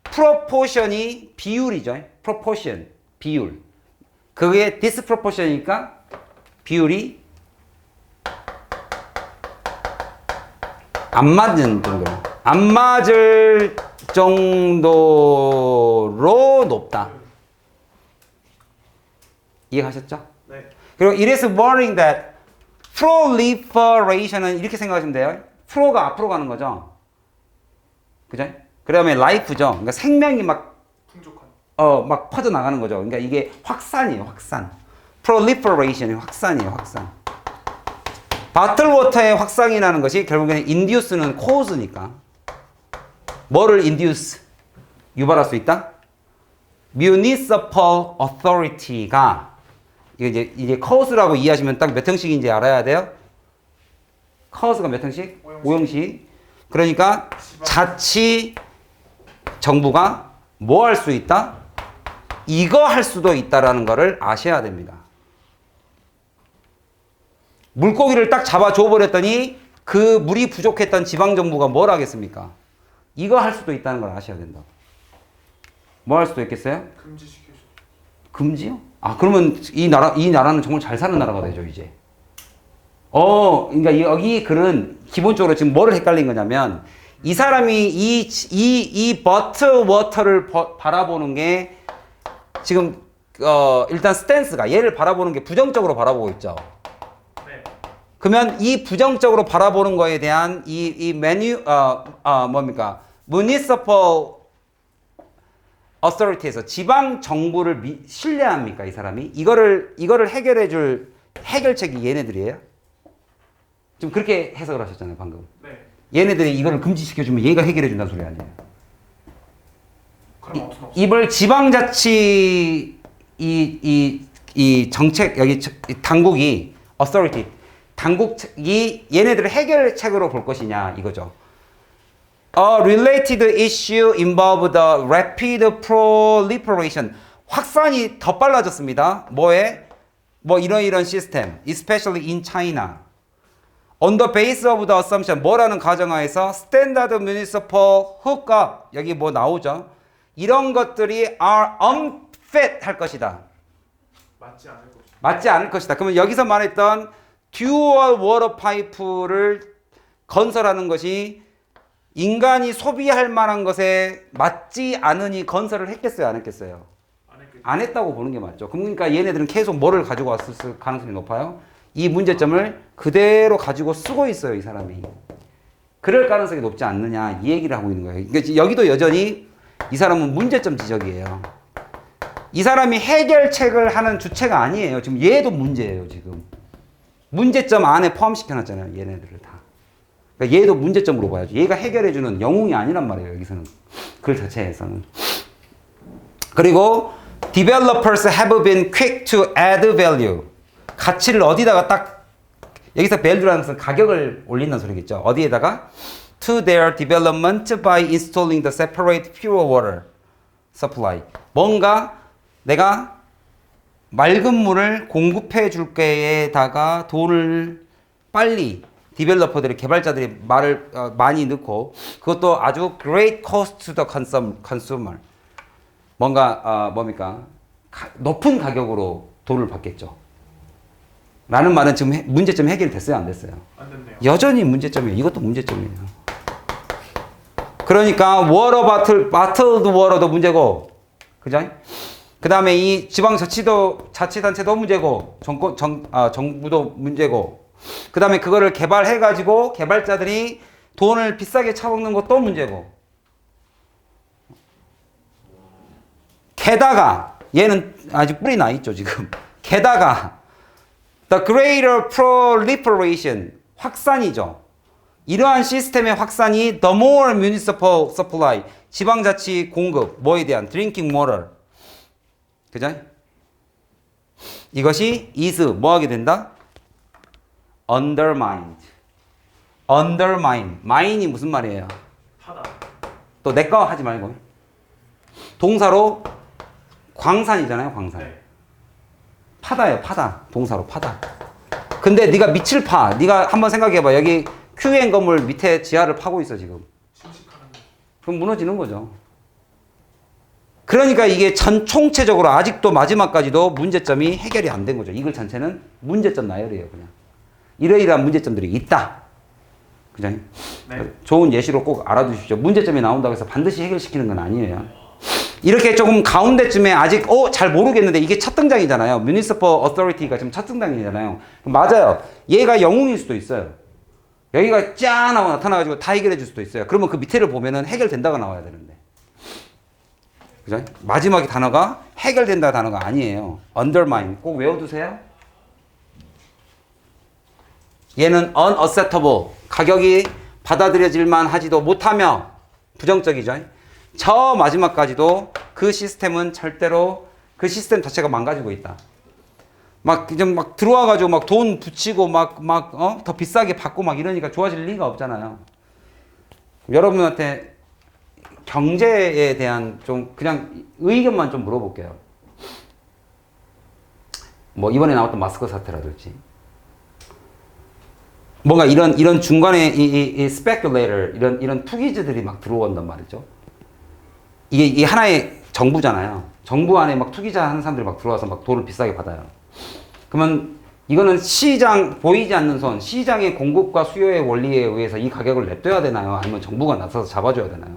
S1: proportion이 비율이죠. proportion 비율. 그게 disproportion이니까 비율이 안 맞는 정도. 안 맞을 정도로 높다. 이해하셨죠?
S3: 네.
S1: 그리고 it is worrying that proliferation은 이렇게 생각하시면 돼요. 프로가 앞으로 가는 거죠. 그죠? 그 다음에 life죠. 그러니까 생명이 막 퍼져나가는 거죠. 그러니까 이게 확산이에요, 확산. proliferation이 확산이에요, 확산. 바틀워터의 확산이라는 것이 결국에는 induce는 cause니까. 뭐를 induce? 유발할 수 있다? municipal authority가 이제 cause라고 이해하시면 딱 몇 형식인지 알아야 돼요. cause가 몇 형식? 5형식. 그러니까 자치 정부가 뭐 할 수 있다? 이거 할 수도 있다라는 거를 아셔야 됩니다. 물고기를 딱 잡아줘 버렸더니 그 물이 부족했던 지방정부가 뭘 하겠습니까? 이거 할 수도 있다는 걸 아셔야 된다. 뭐 할 수도 있겠어요?
S3: 금지시켜줘.
S1: 금지요? 아, 그러면 이 나라는 정말 잘 사는 나라가 되죠, 이제. 그러니까 여기 글은 기본적으로 지금 뭐를 헷갈린 거냐면 이 사람이 이 버터워터를 바라보는 게 지금 일단 스탠스가 얘를 바라보는 게 부정적으로 바라보고 있죠.
S3: 네.
S1: 그러면 이 부정적으로 바라보는 거에 대한 municipal authority에서 지방 정부를 신뢰합니까, 이 사람이? 이거를 해결해 줄 해결책이 얘네들이에요? 좀 그렇게 해석을 하셨잖아요, 방금.
S3: 네.
S1: 얘네들이 이거를 금지시켜주면 얘가 해결해 준다는 소리 아니에요?
S3: 그럼 없어.
S1: 이걸 지방자치 이 정책 여기 당국이 authority 당국이 얘네들을 해결책으로 볼 것이냐 이거죠. A related issue involved the rapid proliferation. 확산이 더 빨라졌습니다. 뭐에? 뭐 이런 시스템, especially in China. On the base of the assumption, 뭐라는 가정하에서 standard municipal hookup, 여기 뭐 나오죠? 이런 것들이 are unfit 할 것이다.
S3: 맞지 않을 것이다.
S1: 맞지 않을 것이다. 그러면 여기서 말했던 dual water pipe를 건설하는 것이 인간이 소비할 만한 것에 맞지 않으니 건설을 했겠어요? 안 했겠어요? 안 했다고 보는 게 맞죠. 그러니까 얘네들은 계속 뭐를 가지고 왔을 가능성이 높아요? 이 문제점을 그대로 가지고 쓰고 있어요, 이 사람이. 그럴 가능성이 높지 않느냐, 이 얘기를 하고 있는 거예요. 그러니까 여기도 여전히 이 사람은 문제점 지적이에요. 이 사람이 해결책을 하는 주체가 아니에요. 지금 얘도 문제예요, 지금. 문제점 안에 포함시켜놨잖아요, 얘네들을 다. 그러니까 얘도 문제점으로 봐야죠. 얘가 해결해주는 영웅이 아니란 말이에요, 여기서는. 글 자체에서는. 그리고 developers have been quick to add value. 가치를 어디다가 딱 여기서 value라는 것은 가격을 올린다는 소리겠죠. 어디에다가 to their development by installing the separate pure water supply. 뭔가 내가 맑은 물을 공급해 줄 게에다가 돈을 빨리 디벨로퍼들이 개발자들이 말을 많이 넣고 그것도 아주 great cost to the consumer. 뭔가 뭡니까? 높은 가격으로 돈을 받겠죠. 라는 말은 지금 문제점 해결됐어요, 안 됐어요?
S3: 안 됐네요.
S1: 여전히 문제점이에요. 이것도 문제점이에요. 그러니까 bottled water도 문제고, 그죠? 그 다음에 이 지방자치단체도 문제고, 정부도 문제고, 그 다음에 그거를 개발해가지고 개발자들이 돈을 비싸게 차먹는 것도 문제고. 게다가 얘는 아직 뿌리 나 있죠 지금. 게다가 the greater proliferation 확산이죠. 이러한 시스템의 확산이 the more municipal supply 지방자치 공급 뭐에 대한 drinking water 그죠? 이것이 is 뭐 하게 된다? undermined. mine이 무슨 말이에요?
S3: 하다.
S1: 또 내 거 하지 말고 동사로 광산이잖아요, 광산.
S3: 네.
S1: 파다예요, 파다. 동사로 파다. 근데 네가 밑을 파. 네가 한번 생각해봐. 여기 QN 건물 밑에 지하를 파고 있어 지금.
S3: 침식하는 거.
S1: 그럼 무너지는 거죠. 그러니까 이게 총체적으로 아직도 마지막까지도 문제점이 해결이 안 된 거죠. 이글 전체는 문제점 나열이에요, 그냥. 이러이러한 문제점들이 있다. 그죠?
S3: 네.
S1: 좋은 예시로 꼭 알아두십시오. 문제점이 나온다고 해서 반드시 해결시키는 건 아니에요. 이렇게 조금 가운데쯤에 아직 잘 모르겠는데 이게 첫 등장이잖아요. Municipal Authority가 지금 첫 등장이잖아요. 맞아요. 얘가 영웅일 수도 있어요. 여기가 짠 하고 나타나가지고 다 해결해 줄 수도 있어요. 그러면 그 밑에를 보면은 해결된다가 나와야 되는데. 그죠? 마지막에 단어가 해결된다 단어가 아니에요. undermine 꼭 외워두세요. 얘는 unacceptable 가격이 받아들여질만 하지도 못하며 부정적이죠. 저 마지막까지도 그 시스템은 절대로 그 시스템 자체가 망가지고 있다. 막 들어와가지고 막 돈 붙이고 더 비싸게 받고 막 이러니까 좋아질 리가 없잖아요. 여러분한테 경제에 대한 좀 그냥 의견만 좀 물어볼게요. 뭐 이번에 나왔던 마스크 사태라든지 뭔가 이런 중간에 이 speculator 이런 투기주들이 막 들어온단 말이죠. 이게 하나의 정부잖아요. 정부 안에 막 투기자 하는 사람들이 막 들어와서 막 돈을 비싸게 받아요. 그러면 이거는 시장, 보이지 않는 손, 시장의 공급과 수요의 원리에 의해서 이 가격을 냅둬야 되나요? 아니면 정부가 나서서 잡아줘야 되나요?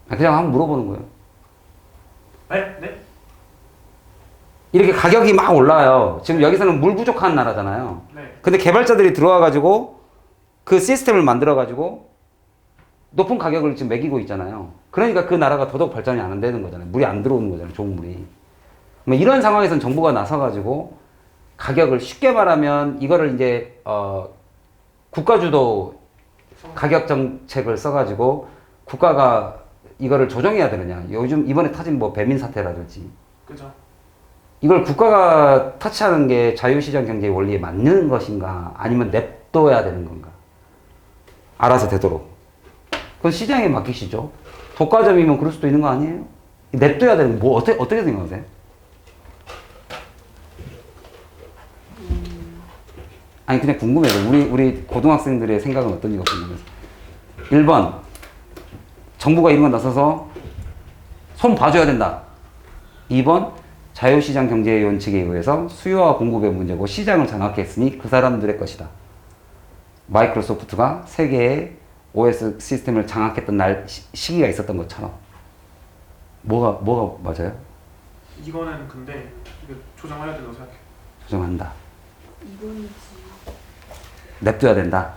S1: 그냥 한번 물어보는 거예요.
S3: 네? 네?
S1: 이렇게 가격이 막 올라요. 지금 여기서는 물 부족한 나라잖아요.
S3: 네.
S1: 근데 개발자들이 들어와가지고 그 시스템을 만들어가지고 높은 가격을 지금 매기고 있잖아요. 그러니까 그 나라가 더더욱 발전이 안 되는 거잖아요. 물이 안 들어오는 거잖아요. 좋은 물이. 이런 상황에서는 정부가 나서가지고 가격을 쉽게 말하면 이거를 이제 국가주도 가격 정책을 써가지고 국가가 이거를 조정해야 되느냐. 요즘 이번에 터진 뭐 배민 사태라든지.
S3: 그죠.
S1: 이걸 국가가 터치하는 게 자유시장 경제의 원리에 맞는 것인가 아니면 냅둬야 되는 건가. 알아서 되도록. 그건 시장에 맡기시죠. 독과점이면 그럴 수도 있는 거 아니에요? 냅둬야 되는 뭐 어떻게 생각하세요? 아니 그냥 궁금해요. 우리 고등학생들의 생각은 어떤지가 궁금해서. 1번 정부가 이런 건 나서서 손 봐줘야 된다. 2번 자유시장 경제의 원칙에 의해서 수요와 공급의 문제고 시장을 장악했으니 그 사람들의 것이다. 마이크로소프트가 세계의 OS 시스템을 장악했던 시기가 있었던 것처럼. 뭐가 맞아요?
S3: 이거는 근데 이거 조정해야 된다고 생각해.
S1: 조정한다.
S2: 이번이지.
S1: 냅둬야 된다.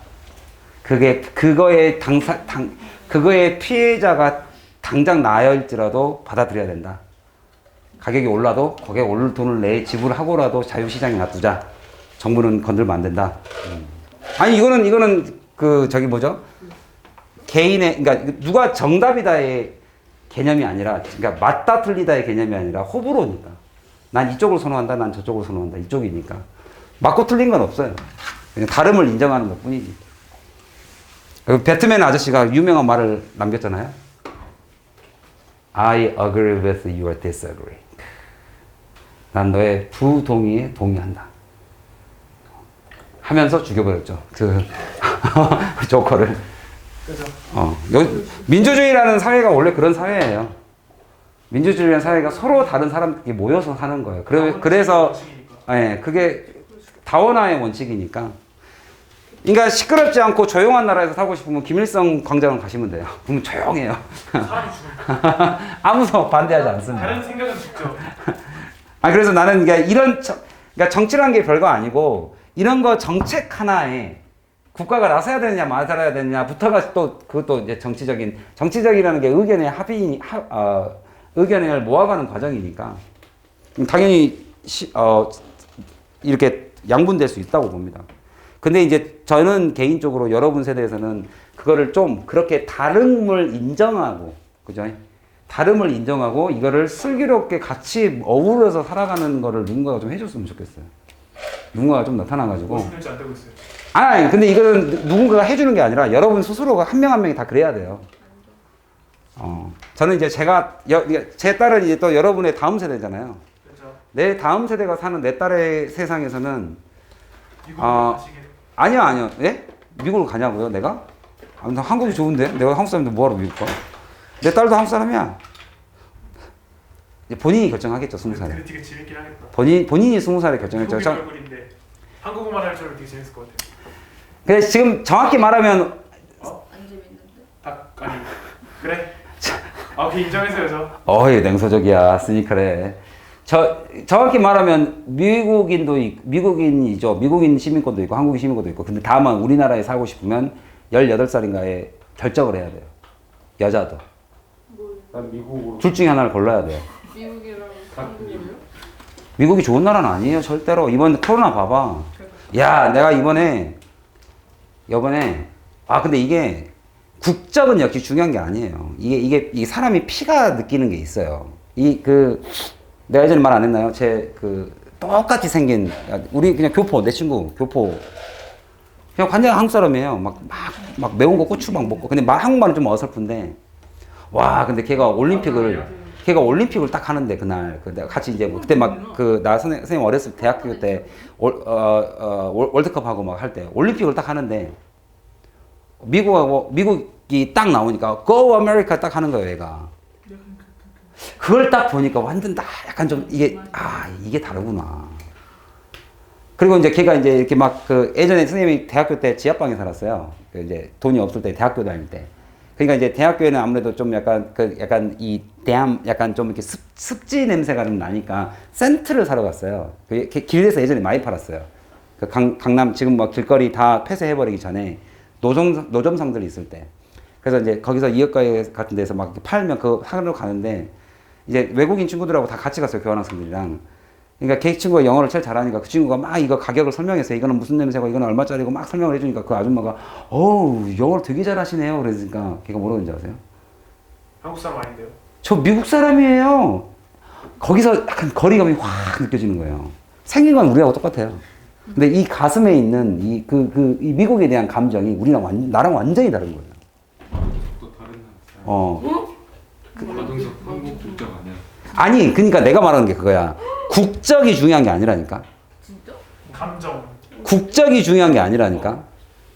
S1: 그거의 피해자가 당장 나일지라도 받아들여야 된다. 가격이 올라도 거기에 오를 돈을 지불하고라도 자유시장에 놔두자. 정부는 건들면 안 된다. 아니 이거는 그러니까 누가 정답이다의 개념이 아니라, 그러니까 맞다 틀리다의 개념이 아니라 호불호니까. 난 이쪽을 선호한다, 난 저쪽을 선호한다. 이쪽이니까. 맞고 틀린 건 없어요. 그냥 다름을 인정하는 것 뿐이지. 배트맨 아저씨가 유명한 말을 남겼잖아요. I agree with your disagree. 난 너의 부동의에 동의한다. 하면서 죽여버렸죠. 그 조커를.
S3: 그죠.
S1: 민주주의라는 사회가 원래 그런 사회예요. 민주주의라는 사회가 서로 다른 사람들이 모여서 사는 거예요. 그래서 예, 그게 다원화의 원칙이니까. 그러니까 시끄럽지 않고 조용한 나라에서 살고 싶으면 김일성 광장을 가시면 돼요. 그러면 조용해요.
S3: 사람이 죽는.
S1: 아무도 반대하지 않습니다.
S3: 다른 생각은 죽죠.
S1: 그래서 나는 그러니까 정치라는 게 별거 아니고 이런 거 정책 하나에 국가가 나서야 되느냐 말아야 되느냐부터가 또 그것도 이제 정치적이라는 게 의견을 모아가는 과정이니까 당연히 이렇게 양분될 수 있다고 봅니다. 근데 이제 저는 개인적으로 여러분 세대에서는 그거를 좀 그렇게 다름을 인정하고, 그죠? 다름을 인정하고 이거를 슬기롭게 같이 어우러서 살아가는 거를 누군가가 좀 해줬으면 좋겠어요. 누군가가 좀 나타나가지고.
S3: 멋있는지 안 되고 있어요.
S1: 아니, 근데 이거는 누군가가 해주는 게 아니라 여러분 스스로가 한 명 한 명이 다 그래야 돼요. 저는 이제 제 딸은 이제 또 여러분의 다음 세대잖아요.
S3: 그렇죠.
S1: 내 다음 세대가 사는 내 딸의 세상에서는
S3: 미국으로 가시게.
S1: 아니요. 예? 미국을 가냐고요, 내가? 나 한국이 좋은데? 내가 한국 사람인데 뭐하러 미국 가? 내 딸도 한국 사람이야. 이제 본인이 결정하겠죠, 20살에.
S3: 그게 되게 재밌긴 하겠다.
S1: 본인이 20살에 결정했죠.
S3: 미국인 얼굴인데 한국어만 할 줄 알고 되게 재밌을 것 같아요.
S1: 그래서 지금 정확히 말하면
S2: 안 재밌는데?
S3: 아니 그래? 오케이 인정했어요 저.
S1: 어이 냉소적이야, 스니커래. 정확히 말하면 미국인이죠. 미국인 시민권도 있고 한국인 시민권도 있고. 근데 다만 우리나라에 살고 싶으면 18살인가에 결정을 해야 돼요. 여자도.
S4: 난 미국으로.
S1: 둘 중에 하나를 골라야 돼요.
S2: 미국이랑
S4: 다
S2: 한국이요?
S1: 미국이 좋은 나라는 아니에요, 절대로. 이번 코로나 봐봐. 야, 내가 이번에 근데 이게 국적은 역시 중요한 게 아니에요. 이게 사람이 피가 느끼는 게 있어요. 내가 예전에 말 안 했나요? 똑같이 생긴, 우리 그냥 내 친구, 교포. 그냥 완전 한국 사람이에요. 막 매운 거 고추 막 먹고. 근데 한국말은 좀 어설픈데. 와, 근데 걔가 올림픽을 딱 하는데, 그날. 내가 같이 이제, 그때 나 선생님 어렸을 때, 대학교 때, 월드컵하고 막 할 때, 올림픽을 딱 하는데, 미국이 딱 나오니까, Go America 딱 하는 거예요, 얘가. 그걸 딱 보니까 완전 다 약간 좀 이게 다르구나. 그리고 이제 걔가 이제 이렇게 예전에 선생님이 대학교 때 지하방에 살았어요. 이제 돈이 없을 때 대학교 다닐 때. 그러니까 이제 대학교에는 아무래도 좀 약간 좀 이렇게 습지 냄새가 좀 나니까 센트를 사러 갔어요. 길에서 예전에 많이 팔았어요. 강남 지금 길거리 다 폐쇄해버리기 전에 노점상들이 있을 때. 그래서 이제 거기서 이역가게 같은 데서 막 팔면 사러 가는데 이제 외국인 친구들하고 다 같이 갔어요. 교환학생들이랑. 그러니까 걔 친구가 영어를 제일 잘하니까 그 친구가 막 이거 가격을 설명해서 이거는 무슨 냄새고 이거는 얼마짜리고 막 설명을 해주니까 그 아줌마가 영어를 되게 잘하시네요. 그러니까 걔가 뭐라고 했는지 아세요?
S3: 한국 사람 아닌데요?
S1: 저 미국 사람이에요. 거기서 약간 거리감이 확 느껴지는 거예요. 생긴 건 우리하고 똑같아요. 근데 이 가슴에 있는 이 미국에 대한 감정이 나랑 완전히 다른 거예요.
S4: 또 다른 나라. 가정적 한국 국적 아니야?
S1: 아니, 그러니까 내가 말하는 게 그거야. 국적이 중요한 게 아니라니까.
S2: 진짜?
S3: 감정.
S1: 국적이 중요한 게 아니라니까.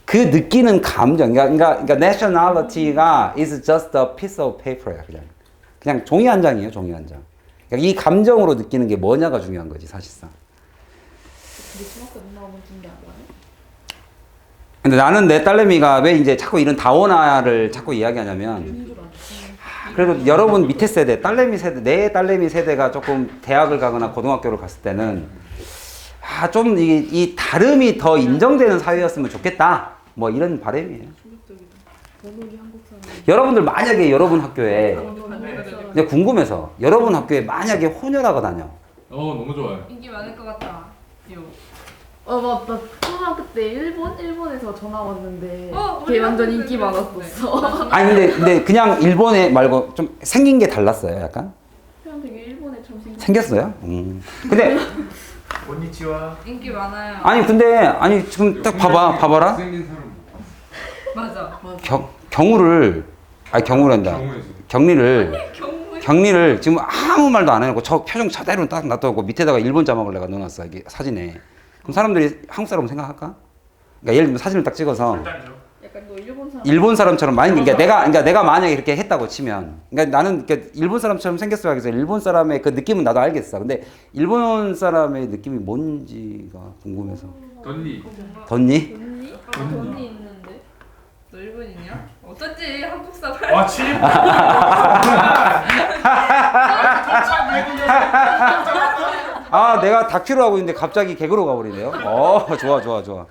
S1: 그 느끼는 감정. 그러니까 nationality가 is just a piece of paper야, 그냥 종이 한 장이에요, 종이 한 장. 그러니까 이 감정으로 느끼는 게 뭐냐가 중요한 거지, 사실상.
S2: 근데 중학교 누나가 먼저 게 아니야?
S1: 근데 나는 내 딸내미가 왜 이제 자꾸 이런 다원화를 자꾸 이야기하냐면, 그래도 여러분 밑에 세대, 내 딸내미 세대가 조금 대학을 가거나 고등학교를 갔을 때는, 좀 이 다름이 더 인정되는 사회였으면 좋겠다. 뭐 이런 바람이에요. 여러분들 만약에 여러분 학교에, 그냥 궁금해서, 여러분 학교에 만약에 혼혈하고 다녀.
S4: 너무 좋아요.
S2: 인기 많을 것 같다.
S5: 맞다. 초등학교 때 일본에서 전화 왔는데
S2: 우리
S5: 걔 완전
S2: 학교도
S5: 인기
S2: 그랬는데.
S5: 많았었어.
S1: 아니 근데 그냥 일본에 말고 좀 생긴 게 달랐어요, 약간?
S5: 그냥 되게 일본애처럼
S1: 생겼어요? 근데
S3: 곤니치와.
S2: 인기 많아요.
S1: 아니 지금 딱 봐봐라.
S4: 생긴 사람.
S2: 맞아.
S1: 경우를 경리를 격리를 지금 아무 말도 안 해놓고 저 표정 저대로 딱 놔두고 밑에다가 일본 자막을 내가 넣어놨어 이게 사진에. 그럼 사람들이 한국 사람 생각할까? 그러니까 예를 들면 사진을 딱 찍어서
S3: 일단이죠.
S5: 약간 너 일본 사람.
S1: 일본 사람처럼 많이 그러니까 내가 만약에 이렇게 했다고 치면 그러니까 나는 그러니까 일본 사람처럼 생겼어야 하겠어. 일본 사람의 그 느낌은 나도 알겠어. 근데 일본 사람의 느낌이 뭔지가 궁금해서.
S4: 던니.
S1: 덧니?
S5: 돈이?
S2: 약간
S5: 돈이 있는데.
S2: 너 일본이냐? 어쩐지 한국 사람.
S3: 와 칠.
S1: 아 내가 다큐로 하고 있는데 갑자기 개그로 가버리네요. 좋아.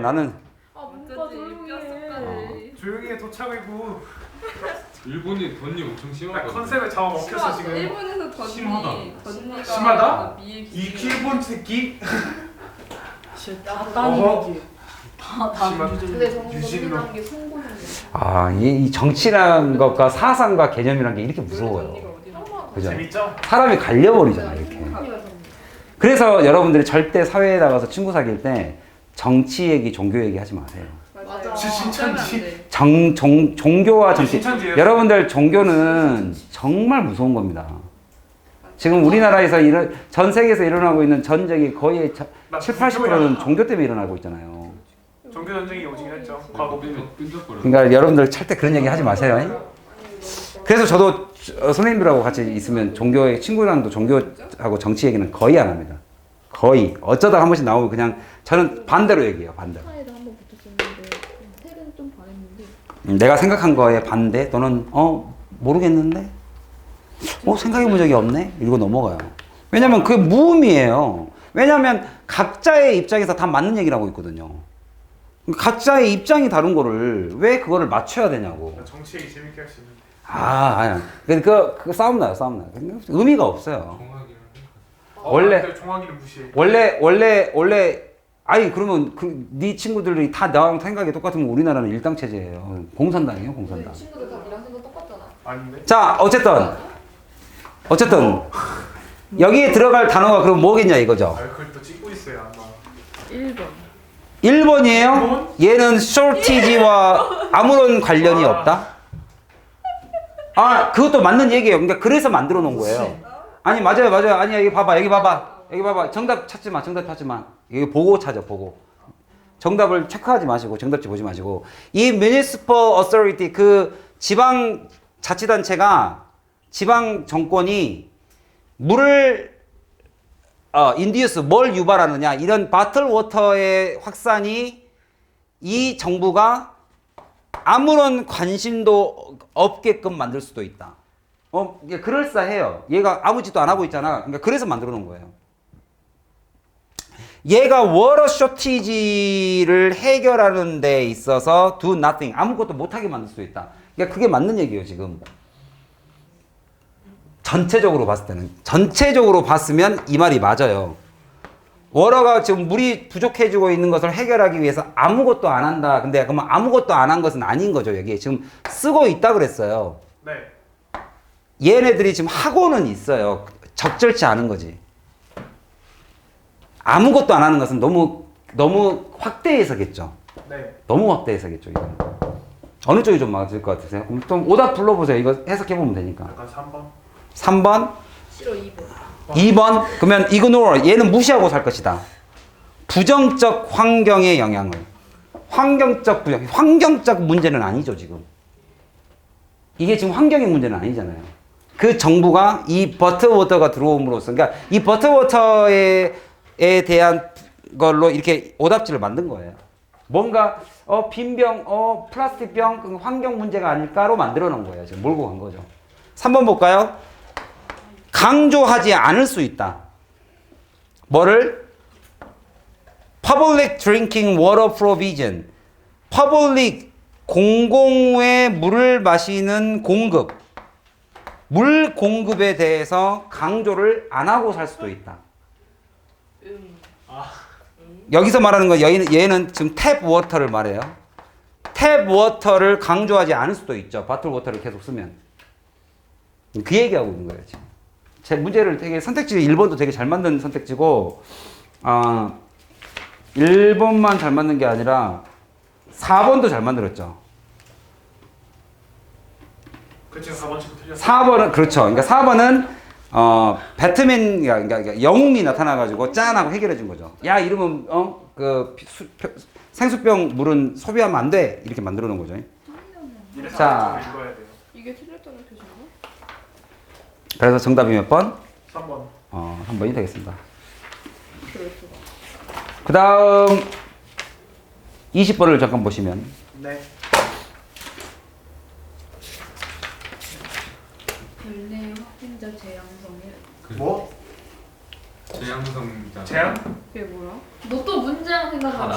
S1: 나는
S5: 아 뭔가
S2: 어쩐지
S5: 조용히 해.
S2: 뼈속까지.
S3: 조용히 해 도착이고.
S4: 일본이 던니 엄청
S3: 나
S4: 심하거든.
S3: 컨셉에 잡아 먹혔어 지금.
S2: 일본에서
S4: 심하다.
S2: 던니가
S3: 심하다?
S2: 미의
S3: 이
S2: 기준.
S3: 일본 새끼.
S5: 다단이지.
S3: 심한.
S5: 근데
S3: 유진로.
S5: 정신이라는 게 송곳인데.
S1: 이 정치란 것과 사상과 개념이란 게 이렇게 무서워요.
S2: 던니가 어디나?
S1: 그죠?
S3: 재밌죠?
S1: 사람이 갈려버리잖아 이렇게. 그래서 여러분들이 절대 사회에 나가서 친구 사귈 때 정치 얘기, 종교 얘기 하지 마세요.
S5: 맞아.
S3: 신천지.
S1: 종교와 정치.
S3: 신천지예요.
S1: 여러분들 종교는 정말 무서운 겁니다. 지금 우리나라에서 전 세계에서 일어나고 있는 전쟁이 거의 7, 80%는 종교 때문에 일어나고 있잖아요.
S3: 종교 전쟁이 오지긴 했죠. 과거.
S4: 끈적거려.
S1: 그러니까 여러분들 절대 그런 얘기 하지 마세요. 그래서 저도 선생님들하고 같이 있으면 종교의 친구랑도 종교하고 정치 얘기는 거의 안 합니다. 거의 어쩌다 한 번씩 나오면 그냥 저는 반대로 얘기해요. 반대로.
S5: 사회도 한번 붙었었는데 텔은 좀 반했는데.
S1: 내가 생각한 거에 반대 또는 모르겠는데 생각해 본 적이 없네 이러고 넘어가요. 왜냐면 그게 무의미해요. 왜냐면 각자의 입장에서 다 맞는 얘기를 하고 있거든요. 각자의 입장이 다른 거를 왜 그거를 맞춰야 되냐고.
S3: 정치 얘기 재밌게 할 수 있는데.
S1: 아니야. 그 싸움 나요. 의미가 없어요.
S4: 종학이랑
S1: 원래-
S3: 종학이는 무시해.
S1: 원래 아니 그러면 네 친구들이 다 나랑 생각이 똑같으면 우리나라는 일당 체제예요. 공산당이에요, 공산당.
S5: 친구들 다 니랑 생각 똑같잖아.
S3: 아닌데?
S1: 자, 어쨌든 여기에 들어갈 단어가 그럼 뭐겠냐 이거죠.
S3: 그걸 또 찍고 있어요 아마.
S5: 1번.
S1: 1번이에요? 얘는 shortage와 아무런 관련이 없다? 그것도 맞는 얘기예요. 그러니까 그래서 만들어 놓은 거예요. 아니, 맞아요. 아니, 여기 봐봐. 정답 찾지 마. 여기 보고 찾아, 보고. 정답을 체크하지 마시고, 정답지 보지 마시고. 이 municipal authority, 그 지방 자치단체가, 지방 정권이 물을 인디우스 뭘 유발하느냐 이런 바틀 워터의 확산이 이 정부가 아무런 관심도 없게끔 만들 수도 있다. 이게 그럴싸해요. 얘가 아무 짓도 안 하고 있잖아. 그러니까 그래서 만들어 놓은 거예요. 얘가 워터 쇼티지를 해결하는 데 있어서 do nothing 아무것도 못하게 만들 수도 있다. 그러니까 그게 맞는 얘기예요 지금. 전체적으로 봤으면 이 말이 맞아요. 워터가 지금 물이 부족해지고 있는 것을 해결하기 위해서 아무것도 안 한다. 근데 그러면 아무것도 안 한 것은 아닌 거죠. 여기 지금 쓰고 있다 그랬어요.
S3: 네.
S1: 얘네들이 지금 하고는 있어요. 적절치 않은 거지. 아무것도 안 하는 것은 너무 확대해서겠죠.
S3: 네.
S1: 너무 확대해서겠죠. 이거는. 어느 쪽이 좀 맞을 것 같으세요? 그럼 좀 오답 불러보세요. 이거 해석해보면 되니까.
S3: 약간 3번.
S1: 3번,
S5: 싫어 2번.
S1: 2번. 그러면 ignore. 얘는 무시하고 살 것이다. 부정적 환경의 영향을. 환경적 문제는 아니죠, 지금. 이게 지금 환경의 문제는 아니잖아요. 그 정부가 이 버터워터가 들어옴으로써, 그러니까 이 버터워터에 대한 걸로 이렇게 오답지를 만든 거예요. 뭔가, 빈병, 플라스틱 병, 그 환경 문제가 아닐까로 만들어 놓은 거예요. 지금 몰고 간 거죠. 3번 볼까요? 강조하지 않을 수 있다. 뭐를? Public Drinking Water Provision. Public, 공공의 물을 마시는 공급. 물 공급에 대해서 강조를 안 하고 살 수도 있다. 여기서 말하는 건 얘는 지금 탭 워터를 말해요. 탭 워터를 강조하지 않을 수도 있죠. 바틀 워터를 계속 쓰면. 그 얘기하고 있는 거예요, 지금. 제 문제를 되게 선택지 1번도 되게 잘 만든 선택지고, 1번만 잘 만든 게 아니라 4번도 잘 만들었죠.
S3: 그쵸 4번 치고 틀렸어.
S1: 4번은 그렇죠. 그러니까 4번은 배트맨 그러니까 영웅이 나타나가지고 짠하고 해결해 준 거죠. 야 이러면 생수병 물은 소비하면 안 돼 이렇게 만들어 놓은 거죠.
S3: 이래서
S1: 자.
S3: 좀 읽어야 돼요.
S5: 이게 틀렸다는 뜻인가?
S1: 그래서 정답이 몇 번?
S3: 3번.
S1: 3번이 되겠습니다.
S5: 그럴 수가.
S1: 그 다음 20번을 잠깐 보시면
S3: 네.
S5: 별내 확진자 재앙성일.
S3: 뭐?
S4: 재앙성이다.
S3: 재앙?
S5: 그게 뭐야?
S2: 너 또 문제랑 생각나.